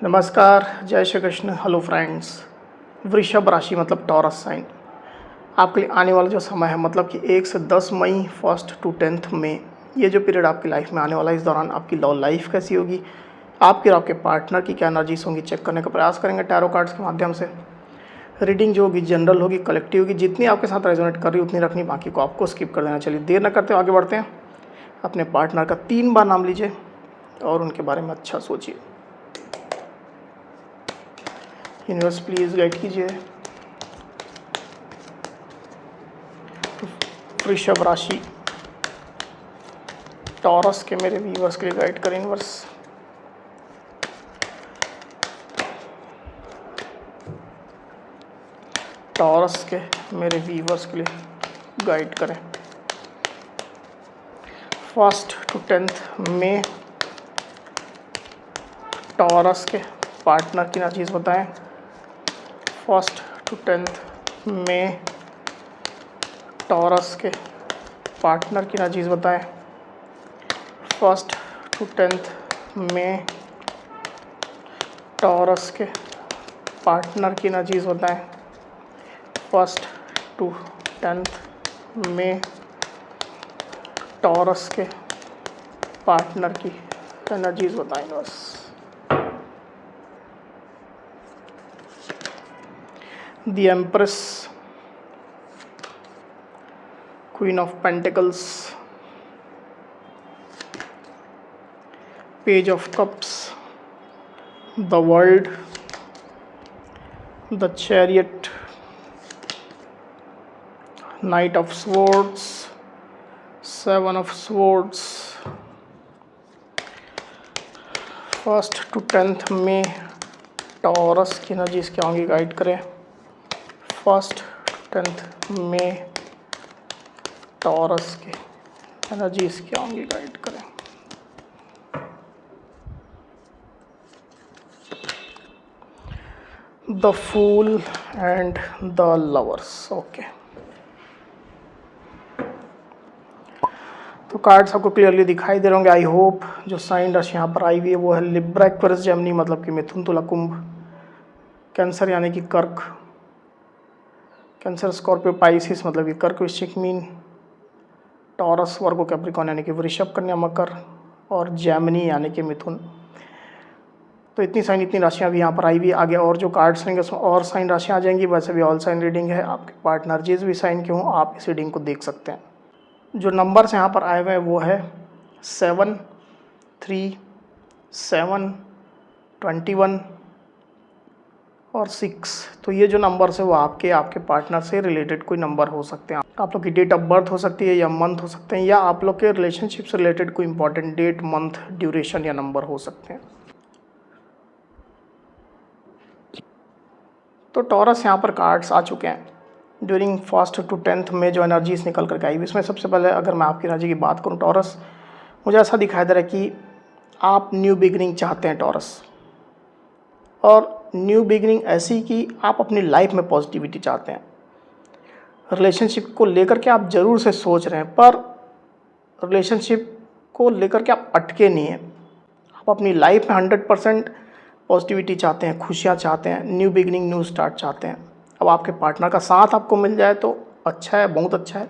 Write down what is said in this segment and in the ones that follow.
नमस्कार, जय Shri Krishna. Hello friends. वृषभ राशि मतलब टॉरस साइन, आपके लिए आने वाला जो समय है मतलब कि 1 से 10 मई 1 टू 10 मई, ये जो पीरियड आपकी लाइफ में आने वाला है, इस दौरान आपकी लव लाइफ कैसी होगी, आपके और आपके पार्टनर की क्या एनर्जीज होंगी, चेक करने का प्रयास करेंगे टैरो कार्ड्स के माध्यम से। रीडिंग जो होगी जनरल होगी, कलेक्टिव होगी, जितनी आपके साथ रेजोनेट कर रही है उतनी रखनी, बाकी को आपको स्किप कर देना। चलिए देर न करते आगे बढ़ते हैं। अपने पार्टनर का 3 बार नाम लीजिए और उनके बारे में अच्छा सोचिए। यूनिवर्स प्लीज़ गाइड कीजिए। वृषभ राशि टॉरस के मेरे व्यूअर्स के लिए गाइड करें यूनिवर्स। टॉरस के मेरे व्यूअर्स के लिए गाइड करें 1 टू 10 मई। टॉरस के पार्टनर की एनर्जीज बताएं 1 टू 10 मई। टॉरस के पार्टनर की एनर्जीज बताएं 1 टू 10 मई। टॉरस के पार्टनर की एनर्जीज बताएं 1 टू 10 मई। टॉरस के पार्टनर की एनर्जीज बताएं बस। The Empress, Queen of Pentacles, Page of Cups, the World, the Chariot, Knight of Swords, 7 of Swords, 1 to 10 मई। टॉरस की एनर्जीज क्या होंगी गाइड करें 1 टू 10 मई। टॉरस के एनर्जीज क्या होंगी गाइड करें। The fool and the lovers. Okay, तो कार्ड्स आपको क्लियरली दिखाई दे रहे होंगे आई होप। जो साइन राशि यहाँ पर आई हुई है वो है लिब्रा, एक्वेरियस, जेमिनी मतलब कि मिथुन, तुला, कुंभ, कैंसर यानी कि कर्क, कैंसर, स्कॉर्पियो, पाइसिस मतलब कि कर्क, वृश्चिक, मीन, टॉरस, वर्गो, कैप्रिकॉर्न यानी कि वृषभ, कन्या, मकर और जेमिनी यानी कि मिथुन। तो इतनी साइन, इतनी राशियाँ भी यहाँ पर आई हुई। आगे और जो कार्ड्स रहेंगे उसमें और साइन राशियाँ आ जाएंगी। वैसे भी ऑल साइन रीडिंग है, आपके पार्टनर जिस भी साइन के हों आप इस रीडिंग को देख सकते हैं। जो नंबर्स यहाँ पर आए हुए हैं वो है 7, 3, 7, 21 और 6। तो ये जो नंबर्स है वो आपके पार्टनर से रिलेटेड कोई नंबर हो सकते हैं। आप लोग की डेट ऑफ बर्थ हो सकती है या मंथ हो सकते हैं, या आप लोग के रिलेशनशिप से रिलेटेड कोई इंपॉर्टेंट डेट, मंथ, ड्यूरेशन या नंबर हो सकते हैं। तो टॉरस यहाँ पर कार्ड्स आ चुके हैं ड्यूरिंग 1 टू 10 में जो एनर्जीज निकल कर आई। इसमें सबसे पहले अगर मैं आपकी एनर्जी की बात करूँ टॉरस, मुझे ऐसा दिखाई दे रहा है कि आप न्यू बिगिनिंग चाहते हैं टॉरस, और न्यू बिगिनिंग ऐसी कि आप अपनी लाइफ में पॉजिटिविटी चाहते हैं। रिलेशनशिप को लेकर के आप ज़रूर से सोच रहे हैं, पर रिलेशनशिप को लेकर के आप अटके नहीं हैं। आप अपनी लाइफ में 100% पॉजिटिविटी चाहते हैं, खुशियाँ चाहते हैं, न्यू बिगिनिंग, न्यू स्टार्ट चाहते हैं। अब आपके पार्टनर का साथ आपको मिल जाए तो अच्छा है, बहुत अच्छा है।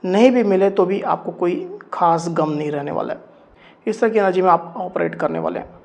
नहीं भी मिले तो भी आपको कोई खास गम नहीं रहने वाला है। इस तरह की एनर्जी में आप ऑपरेट करने वाले हैं।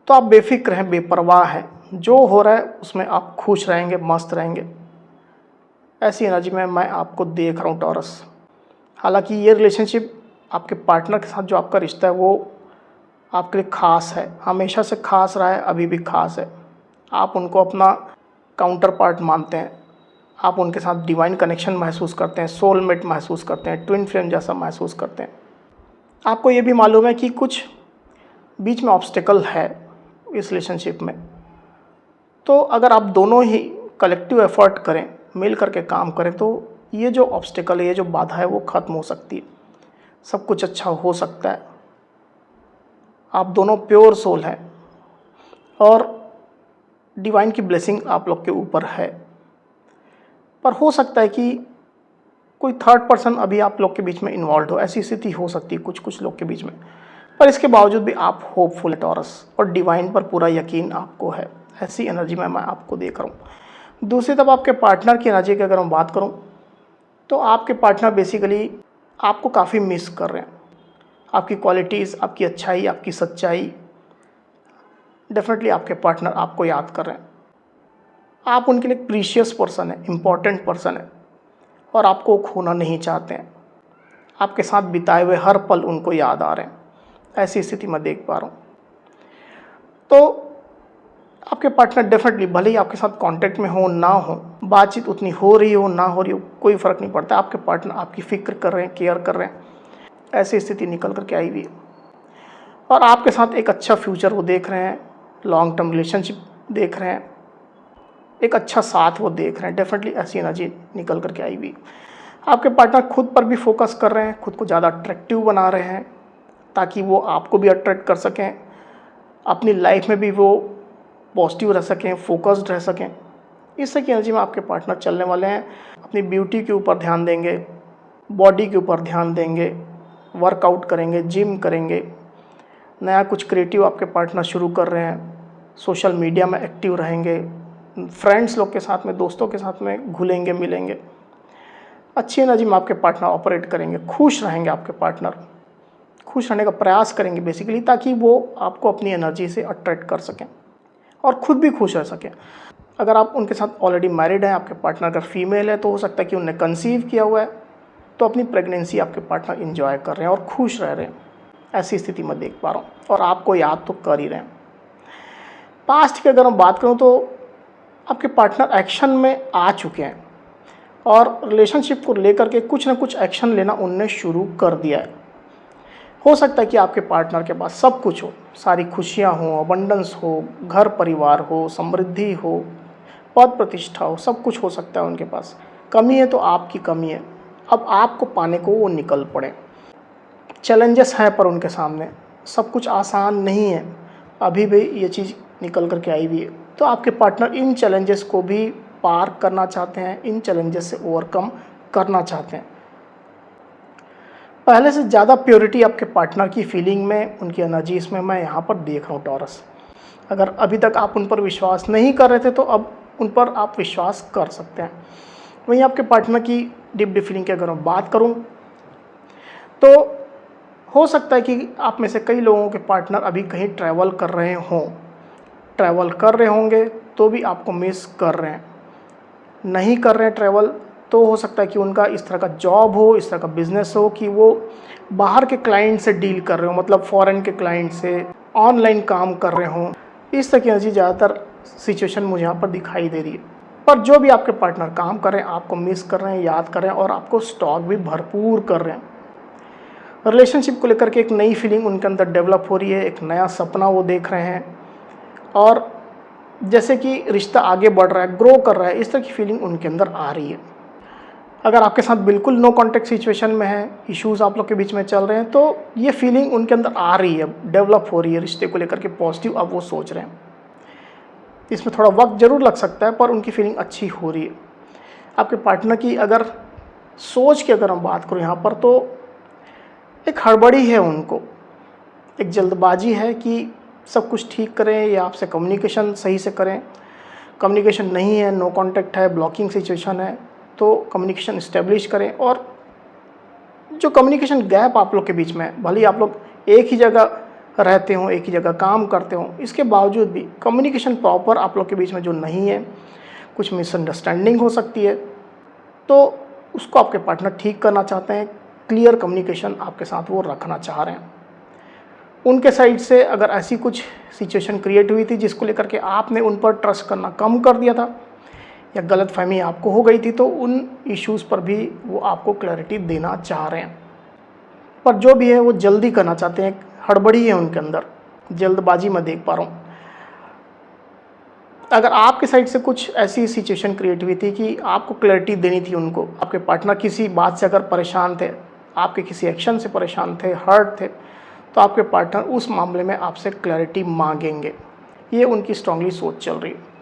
तो आप बेफिक्र हैं, बेपरवाह हैं, जो हो रहा है उसमें आप खुश रहेंगे, मस्त रहेंगे। ऐसी एनर्जी में मैं आपको देख रहा हूँ टॉरस। हालांकि ये रिलेशनशिप आपके पार्टनर के साथ जो आपका रिश्ता है वो आपके लिए ख़ास है, हमेशा से ख़ास रहा है, अभी भी ख़ास है। आप उनको अपना काउंटर पार्ट मानते हैं, आप उनके साथ डिवाइन कनेक्शन महसूस करते हैं, सोलमेट महसूस करते हैं, ट्विन फ्लेम जैसा महसूस करते हैं। आपको ये भी मालूम है कि कुछ बीच में ऑब्स्टेकल है इस रिलेशनशिप में। तो अगर आप दोनों ही कलेक्टिव एफर्ट करें, मिल करके काम करें, तो ये जो ऑब्स्टेकल है, ये जो बाधा है वो ख़त्म हो सकती है, सब कुछ अच्छा हो सकता है। आप दोनों प्योर सोल हैं और डिवाइन की ब्लेसिंग आप लोग के ऊपर है। पर हो सकता है कि कोई थर्ड पर्सन अभी आप लोग के बीच में इन्वॉल्व हो, ऐसी स्थिति हो सकती है कुछ कुछ लोग के बीच में। पर इसके बावजूद भी आप होपफुल है टॉरस, और डिवाइन पर पूरा यकीन आपको है। ऐसी एनर्जी में मैं आपको देख रहा हूँ। दूसरी तरफ आपके पार्टनर की एनर्जी की अगर मैं बात करूँ तो आपके पार्टनर बेसिकली आपको काफ़ी मिस कर रहे हैं। आपकी क्वालिटीज़, आपकी अच्छाई, आपकी सच्चाई, डेफिनेटली आपके पार्टनर आपको याद कर रहे हैं। आप उनके लिए प्रीशियस पर्सन है, इम्पॉर्टेंट पर्सन है, और आपको खोना नहीं चाहते हैं। आपके साथ बिताए हुए हर पल उनको याद आ रहे हैं। ऐसी स्थिति मैं देख पा रहा हूँ। तो आपके पार्टनर डेफिनेटली भले ही आपके साथ कांटेक्ट में हो ना हो, बातचीत उतनी हो रही हो ना हो रही हो, कोई फ़र्क नहीं पड़ता। आपके पार्टनर आपकी फ़िक्र कर रहे हैं, केयर कर रहे हैं। ऐसी स्थिति निकल करके आई हुई है, और आपके साथ एक अच्छा फ्यूचर वो देख रहे हैं, लॉन्ग टर्म रिलेशनशिप देख रहे हैं, एक अच्छा साथ वो देख रहे हैं। डेफिनेटली ऐसी एनर्जी निकल करके आई हुई। आपके पार्टनर खुद पर भी फोकस कर रहे हैं, खुद को ज़्यादा अट्रैक्टिव बना रहे हैं ताकि वो आपको भी अट्रैक्ट कर सकें, अपनी लाइफ में भी वो पॉजिटिव रह सकें, फोकस्ड रह सकें। इस तरह की एनर्जी में आपके पार्टनर चलने वाले हैं। अपनी ब्यूटी के ऊपर ध्यान देंगे, बॉडी के ऊपर ध्यान देंगे, वर्कआउट करेंगे, जिम करेंगे, नया कुछ क्रिएटिव आपके पार्टनर शुरू कर रहे हैं, सोशल मीडिया में एक्टिव रहेंगे, फ्रेंड्स लोग के साथ में, दोस्तों के साथ में घुलेंगे मिलेंगे। अच्छी एनर्जी में आपके पार्टनर ऑपरेट करेंगे, खुश रहेंगे। आपके पार्टनर खुश रहने का प्रयास करेंगे बेसिकली, ताकि वो आपको अपनी एनर्जी से अट्रैक्ट कर सकें और खुद भी खुश रह सकें। अगर आप उनके साथ ऑलरेडी मैरिड हैं, आपके पार्टनर अगर फीमेल है, तो हो सकता है कि उन्होंने कंसीव किया हुआ है, तो अपनी प्रेगनेंसी आपके पार्टनर इंजॉय कर रहे हैं और खुश रह रहे हैं। ऐसी स्थिति मैं देख पा रहा हूँ, और आपको याद तो कर ही रहे हैं। पास्ट की अगर मैं बात करूँ तो आपके पार्टनर एक्शन में आ चुके हैं, और रिलेशनशिप को लेकर के कुछ ना कुछ एक्शन लेना उनने शुरू कर दिया है। हो सकता है कि आपके पार्टनर के पास सब कुछ हो, सारी खुशियाँ हों, अबंडेंस हो, घर परिवार हो, समृद्धि हो, पद प्रतिष्ठा हो, सब कुछ हो सकता है उनके पास। कमी है तो आपकी कमी है। अब आपको पाने को वो निकल पड़े। चैलेंजेस हैं पर उनके सामने, सब कुछ आसान नहीं है। अभी भी ये चीज़ निकल करके आई हुई है। तो आपके पार्टनर इन चैलेंजेस को भी पार करना चाहते हैं, इन चैलेंजेस से ओवरकम करना चाहते हैं। पहले से ज़्यादा प्योरिटी आपके पार्टनर की फीलिंग में, उनकी एनर्जीज में मैं यहाँ पर देख रहा हूँ टॉरस। अगर अभी तक आप उन पर विश्वास नहीं कर रहे थे तो अब उन पर आप विश्वास कर सकते हैं। वहीं आपके पार्टनर की डीप फीलिंग की अगर मैं बात करूँ तो हो सकता है कि आप में से कई लोगों के पार्टनर अभी कहीं ट्रैवल कर रहे हों, ट्रैवल कर रहे होंगे तो भी आपको मिस कर रहे हैं। नहीं कर रहे हैं ट्रैवल तो हो सकता है कि उनका इस तरह का जॉब हो, इस तरह का बिजनेस हो कि वो बाहर के क्लाइंट से डील कर रहे हो, मतलब फॉरेन के क्लाइंट से ऑनलाइन काम कर रहे हों। इस तरह की एनर्जी ज़्यादातर सिचुएशन मुझे यहाँ पर दिखाई दे रही है। पर जो भी आपके पार्टनर काम कर रहे हैं, आपको मिस कर रहे हैं, याद कर रहे हैं, और आपको स्टॉक भी भरपूर कर रहे हैं। रिलेशनशिप को लेकर के एक नई फीलिंग उनके अंदर डेवलप हो रही है, एक नया सपना वो देख रहे हैं, और जैसे कि रिश्ता आगे बढ़ रहा है, ग्रो कर रहा है, इस तरह की फीलिंग उनके अंदर आ रही है। अगर आपके साथ बिल्कुल नो कॉन्टेक्ट सिचुएशन में है, इश्यूज़ आप लोग के बीच में चल रहे हैं, तो ये फीलिंग उनके अंदर आ रही है, डेवलप हो रही है रिश्ते को लेकर के पॉजिटिव अब वो सोच रहे हैं। इसमें थोड़ा वक्त ज़रूर लग सकता है, पर उनकी फीलिंग अच्छी हो रही है। आपके पार्टनर की अगर सोच की अगर हम बात करूँ यहाँ पर, तो एक हड़बड़ी है उनको, एक जल्दबाजी है कि सब कुछ ठीक करें या आपसे कम्युनिकेशन सही से करें। कम्युनिकेशन नहीं है, नो कॉन्टैक्ट है, ब्लॉकिंग सिचुएशन है, तो कम्युनिकेशन इस्टेब्लिश करें। और जो कम्युनिकेशन गैप आप लोग के बीच में है, भले ही आप लोग एक ही जगह रहते हों, एक ही जगह काम करते हों, इसके बावजूद भी कम्युनिकेशन प्रॉपर आप लोग के बीच में जो नहीं है, कुछ मिसअंडरस्टैंडिंग हो सकती है, तो उसको आपके पार्टनर ठीक करना चाहते हैं। क्लियर कम्युनिकेशन आपके साथ वो रखना चाह रहे हैं। उनके साइड से अगर ऐसी कुछ सिचुएशन क्रिएट हुई थी जिसको लेकर के आपने उन पर ट्रस्ट करना कम कर दिया था, या गलतफहमी आपको हो गई थी, तो उन इश्यूज़ पर भी वो आपको क्लैरिटी देना चाह रहे हैं। पर जो भी है वो जल्दी करना चाहते हैं, हड़बड़ी है उनके अंदर, जल्दबाजी मैं देख पा रहा हूँ। अगर आपके साइड से कुछ ऐसी सिचुएशन क्रिएट हुई थी कि आपको क्लैरिटी देनी थी उनको, आपके पार्टनर किसी बात से अगर परेशान थे, आपके किसी एक्शन से परेशान थे, हर्ट थे, तो आपके पार्टनर उस मामले में आपसे क्लैरिटी मांगेंगे। ये उनकी स्ट्रांगली सोच चल रही है।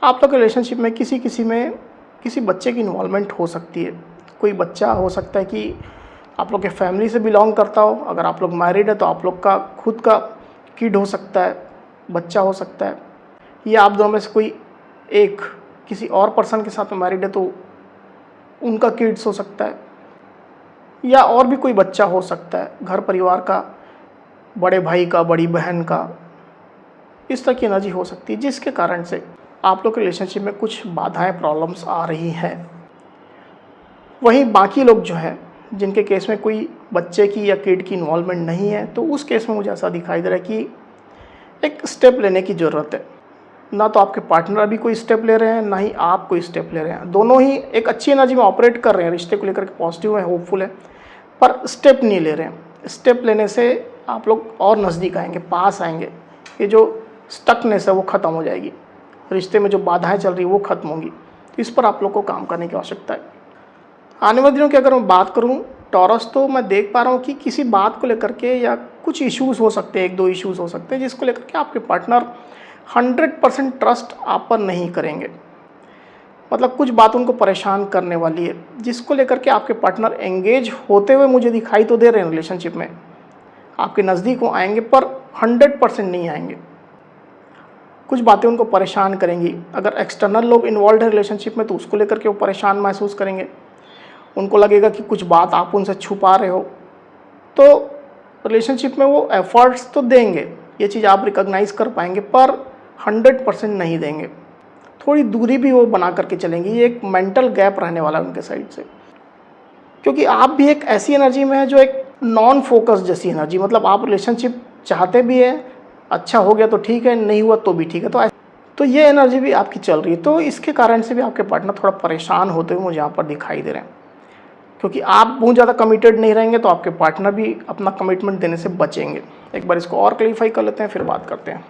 आप लोग के रिलेशनशिप में किसी बच्चे की इन्वॉल्वमेंट हो सकती है। कोई बच्चा हो सकता है कि आप लोग के फैमिली से बिलोंग करता हो। अगर आप लोग मैरिड है तो आप लोग का खुद का किड हो सकता है, बच्चा हो सकता है, या आप दोनों में से कोई एक किसी और पर्सन के साथ में मैरिड है तो उनका किड्स हो सकता है, या और भी कोई बच्चा हो सकता है, घर परिवार का, बड़े भाई का, बड़ी बहन का। इस तरह की एनर्जी हो सकती है जिसके कारण से आप लोग के रिलेशनशिप में कुछ बाधाएं, प्रॉब्लम्स आ रही हैं। वहीं बाकी लोग जो है जिनके केस में कोई बच्चे की या किड की इन्वॉल्वमेंट नहीं है, तो उस केस में मुझे ऐसा दिखाई दे रहा है कि एक स्टेप लेने की ज़रूरत है। ना तो आपके पार्टनर अभी कोई स्टेप ले रहे हैं, ना ही आप कोई स्टेप ले रहे हैं। दोनों ही एक अच्छी एनर्जी में ऑपरेट कर रहे हैं, रिश्ते को लेकर के पॉजिटिव है, होपफुल है, पर स्टेप नहीं ले रहे हैं। स्टेप लेने से आप लोग और नज़दीक आएंगे, पास आएंगे। ये जो स्टकनेस है वो ख़त्म हो जाएगी, रिश्ते में जो बाधाएं चल रही है वो ख़त्म होंगी। इस पर आप लोग को काम करने की आवश्यकता है। आने वाले दिनों की अगर मैं बात करूं टॉरस, तो मैं देख पा रहा हूं कि किसी बात को लेकर के या कुछ इश्यूज़ हो सकते हैं, 1-2 इश्यूज़ हो सकते हैं जिसको लेकर के आपके पार्टनर 100% ट्रस्ट आप पर नहीं करेंगे। मतलब कुछ बात उनको परेशान करने वाली है जिसको लेकर के आपके पार्टनर एंगेज होते हुए मुझे दिखाई तो दे रहे हैं रिलेशनशिप में, आपके नज़दीक वो आएंगे पर 100% नहीं आएंगे। कुछ बातें उनको परेशान करेंगी। अगर एक्सटर्नल लोग इन्वॉल्व है रिलेशनशिप में तो उसको लेकर के वो परेशान महसूस करेंगे। उनको लगेगा कि कुछ बात आप उनसे छुपा रहे हो। तो रिलेशनशिप में वो एफर्ट्स तो देंगे, ये चीज़ आप रिकॉग्नाइज कर पाएंगे, पर 100% नहीं देंगे। थोड़ी दूरी भी वो बना करके चलेंगी। ये एक मेंटल गैप रहने वाला है उनके साइड से, क्योंकि आप भी एक ऐसी एनर्जी में है जो एक नॉन फोकस जैसी एनर्जी, मतलब आप रिलेशनशिप चाहते भी है, अच्छा हो गया तो ठीक है, नहीं हुआ तो भी ठीक है। तो ये एनर्जी भी आपकी चल रही है। तो इसके कारण से भी आपके पार्टनर थोड़ा परेशान होते हुए मुझे यहाँ पर दिखाई दे रहे हैं, क्योंकि आप बहुत ज़्यादा कमिटेड नहीं रहेंगे तो आपके पार्टनर भी अपना कमिटमेंट देने से बचेंगे। एक बार इसको और क्लैरिफाई कर लेते हैं, फिर बात करते हैं।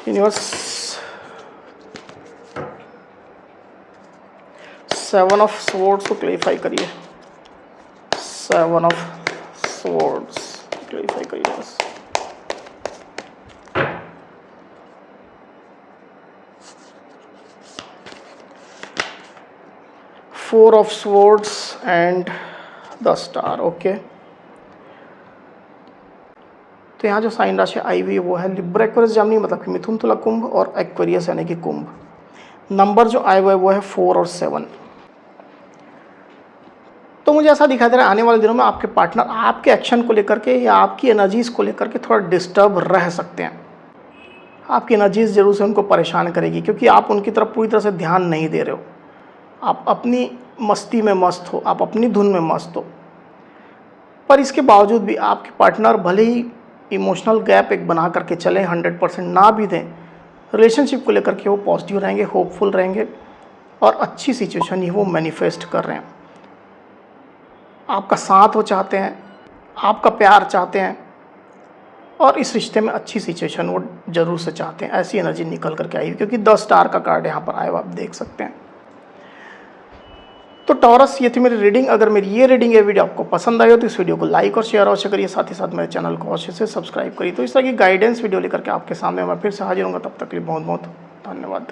यूनिवर्स 7 ऑफ स्वॉर्ड्स को क्लैरिफाई करिए। 7 ऑफ स्वॉर्ड्स क्लैरिफाई करिए बस। Four of Swords and the Star। Okay, तो यहाँ जो साइन राशि आई हुई है वो है लिब्रा एक्वेरियस जेमिनी, मतलब कि मिथुन तुला कुंभ, और एक्वेरियस यानी कि कुंभ। नंबर जो आए हुए है वो है 4 और 7। तो मुझे ऐसा दिखाई दे रहा है आने वाले दिनों में आपके पार्टनर आपके एक्शन को लेकर के या आपकी एनर्जीज़ को लेकर के थोड़ा डिस्टर्ब रह सकते हैं। आपकी एनर्जीज़ जरूर से उनको परेशान करेगी, क्योंकि आप उनकी तरफ पूरी तरह से ध्यान नहीं दे रहे हो। आप अपनी मस्ती में मस्त हो, आप अपनी धुन में मस्त हो, पर इसके बावजूद भी आपके पार्टनर भले ही इमोशनल गैप एक बना करके चले, 100% ना भी दें, रिलेशनशिप को लेकर के वो पॉजिटिव रहेंगे, होपफुल रहेंगे, और अच्छी सिचुएशन ही वो मैनिफेस्ट कर रहे हैं। आपका साथ वो चाहते हैं, आपका प्यार चाहते हैं, और इस रिश्ते में अच्छी सिचुएशन वो जरूर से चाहते हैं। ऐसी एनर्जी निकल करके आई, क्योंकि 10 स्टार का कार्ड यहाँ पर आया हुआ आप देख सकते हैं। तो टॉरस, ये थी मेरी रीडिंग। अगर मेरी ये रीडिंग, ये वीडियो आपको पसंद आई हो तो इस वीडियो को लाइक और शेयर अवश्य करिए। साथ ही साथ मेरे चैनल को अवश्य से सब्सक्राइब करिए। तो इस तरह की गाइडेंस वीडियो लेकर के आपके सामने मैं फिर से हाजिर होऊंगा। तब तक के लिए बहुत बहुत धन्यवाद।